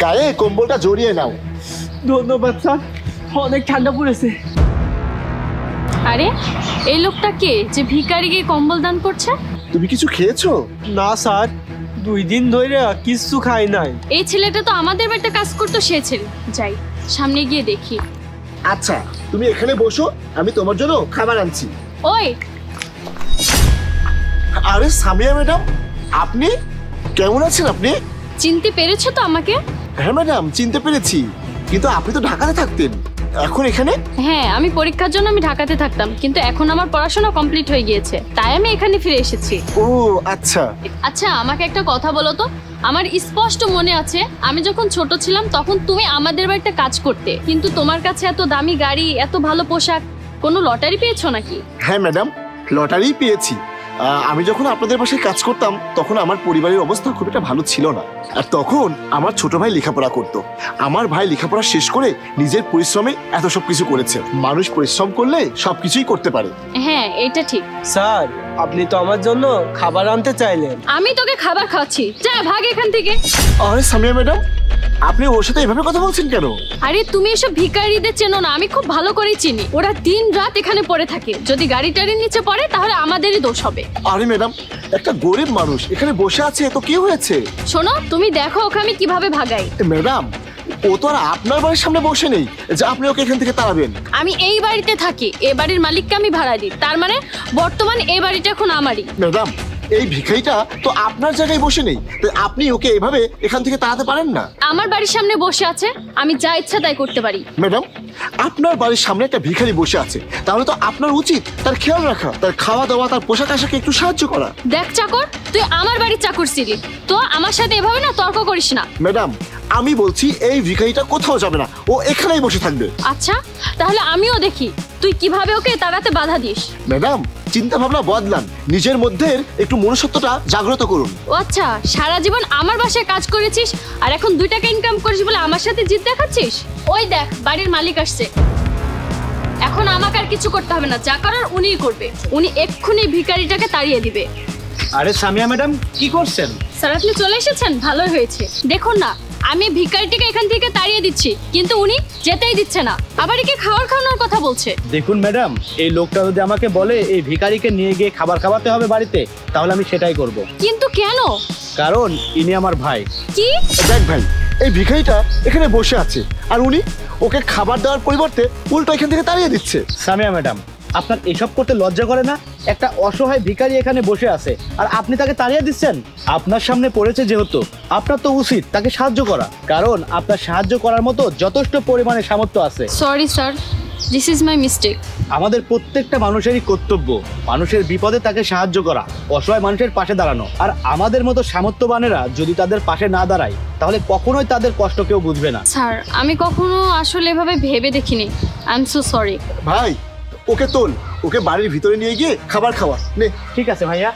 গায়ে কম্বলটা জড়িয়ে নাও। ধন্যবাদ স্যার, অনেক ঠান্ডা পড়েছে। আরে এই লোকটা কে যে ভিখারিকে কম্বল দান করছে? তুমি কিছু খেয়েছো? না স্যার, 2 দিন ধরে কিচ্ছু খাই নাই। এই ছেলেটা তো আমাদের বাড়িতে কাজ করতো, সে ছেলে। যাই সামনে গিয়ে দেখি। আচ্ছা তুমি এখানে বসো, আমি তোমার জন্য খাবার আনছি। ওই আরে সামিয়া ম্যাডাম, আপনি কেমন আছেন? আপনি চিনতে পেরেছো তো আমাকে? হ্যাঁ ম্যাডাম, চিনতে পেরেছি, কিন্তু আপনি তো ঢাকাতে থাকতেন, এখন এখানে? হ্যাঁ, আমি পরীক্ষার জন্য ঢাকাতে থাকতাম, কিন্তু এখন আমার পড়াশোনা কমপ্লিট হয়ে গিয়েছে, তাই আমি এখানে ফিরে এসেছি। ও আচ্ছা। আচ্ছা আমাকে একটা কথা বলো তো, আমার স্পষ্ট মনে আছে আমি যখন ছোট ছিলাম তখন তুমি আমাদের বাড়িতে কাজ করতে, কিন্তু তোমার কাছে এত দামি গাড়ি, এত ভালো পোশাক, কোনো লটারি পেয়েছো নাকি? হ্যাঁ ম্যাডাম, লটারি পেয়েছি। আমি যখন আপনাদের বাসায় কাজ করতাম তখন আমার পরিবারের অবস্থা খুব একটা ভালো ছিল না, আর তখন আমার ছোট ভাই লেখাপড়া করত। আমার ভাই লেখাপড়া শেষ করে নিজের পরিশ্রমে এত সব কিছু করেছে। মানুষ পরিশ্রম করলে সবকিছুই করতে পারে। হ্যাঁ এটা ঠিক। স্যার, আপনি তো আমার জন্য খাবার আনতে চাইলেন। আমি তোকে খাবার খাওয়াচ্ছি, যা ভাগ এখান থেকে। আরে সামিয়া ম্যাডাম, আপনি ওর সাথে এভাবে কথা বলছেন কেন? আরে তুমি এসব ভিখারিদের চেনো না, আমি খুব ভালো করেই চিনি। ওরা দিন রাত এখানে পড়ে থাকে, যদি গাড়ি টাড়ির নিচে পড়ে তাহলে আমাদেরই দোষ হবে। আরে ম্যাডাম, একটা গরিব মানুষ এখানে বসে আছে, তো কি হয়েছে? শোনো, তুমি দেখো ওকে আমি কিভাবে ভাগাই। ম্যাডাম, ও তো আর আপনার বাড়ির সামনে বসে নেই যে আপনি ওকে এখান থেকে তাড়াবেন। আমি এই বাড়িতে থাকি, এই বাড়ির মালিককে আমি ভাড়া দিই, তার মানে বর্তমানে এই বাড়িটা এখন আমারই। ম্যাডাম, এই ভিখারিটা তো আপনার জায়গায় বসে নেই, তাই আপনি ওকে এভাবে এখান থেকে তাড়াতে পারেন না। আমার বাড়ির সামনে বসে আছে, আমি যা ইচ্ছা তাই করতে পারি। ম্যাডাম, আপনার বাড়ির সামনে একটা ভিখারি বসে আছে, তাহলে তো আপনার উচিত তার খেয়াল রাখা, তার খাওয়া দাওয়া, তার পোশাক আশাকে একটু সাহায্য করা। দেখ চাকর, তুই আমার বাড়ির চাকর ছিলি, তো আমার সাথে এভাবে না তর্ক করিস না। ম্যাডাম, আমি বলছি এই ভিখারিটা কোথাও যাবে না, ও এখানেই বসে থাকবে। আচ্ছা তাহলে আমিও দেখি তুই কিভাবে ওকে তাড়াতে বাধা দিস। ম্যাডাম, চিন্তা ভাবনা বদলান, নিজের মধ্যে একটু মনুষ্যত্বটা জাগ্রত করুন। ও আচ্ছা, সারা জীবন আমার বাসায় কাজ করেছিস আর এখন 2 টাকা ইনকাম করিস বলে আমার সাথে জিদ দেখাচ্ছিস? ওই দেখ বাড়ির মালিক আসছে, এখন আমাকে আর কিছু করতে হবে না, যা করার উনিই করবে। উনি এক্ষুনি ভিখারিটাকে তাড়িয়ে দিবে। আরে সামিয়া ম্যাডাম, কি করছেন? স্যার আপনি চলে এসেছেন, ভালোই হয়েছে। দেখুন না, আমি ভিখারিটিকে এখান থেকে তাড়িয়ে দিচ্ছি, কিন্তু উনি যেতেই দিচ্ছে না, আবার একে খাওয়ানোর কথা বলছে। দেখুন ম্যাডাম, এই লোকটা যদি আমাকে বলে এই ভিখারিকে নিয়ে গিয়ে খাবার খাওয়াতে হবে বাড়িতে, তাহলে আমি সেটাই করব। কিন্তু কেন? কারণ ইনি আমার ভাই। কি? দেখ ভাই, এই ভিখারিটা এখানে বসে আছে আর উনি ওকে খাবার দেওয়ার পরিবর্তে উল্টো এখান থেকে তাড়িয়ে দিচ্ছে। সামিয়া ম্যাডাম, আপনার এসব করতে লজ্জা করে না? একটা অসহায় ভিখারি এখানে বসে আছে আর আপনি তাকে তাড়িয়ে দিচ্ছেন। আপনার সামনে পড়েছে যেহেতু আপনার তো উচিত তাকে সাহায্য করা, কারণ আপনার সাহায্য করার মতো যথেষ্ট পরিমাণে সামর্থ্য আছে। Sorry sir, this is my mistake. আমাদের প্রত্যেকটা মানুষেরই কর্তব্য মানুষের বিপদে তাকে সাহায্য করা, অসহায় মানুষের পাশে দাঁড়ানো। আর আমাদের মতো সামর্থ্যবানেরা যদি তাদের পাশে না দাঁড়ায় তাহলে কখনোই তাদের কষ্ট কেউ বুঝবে না। স্যার আমি কখনো আসলে এভাবে ভেবে দেখিনি, আই এম সো সরি। ভাই, ওকে তোল, ওকে বাড়ির ভিতরে নিয়ে গিয়ে খাবার খাওয়া নে। ঠিক আছে ভাইয়া।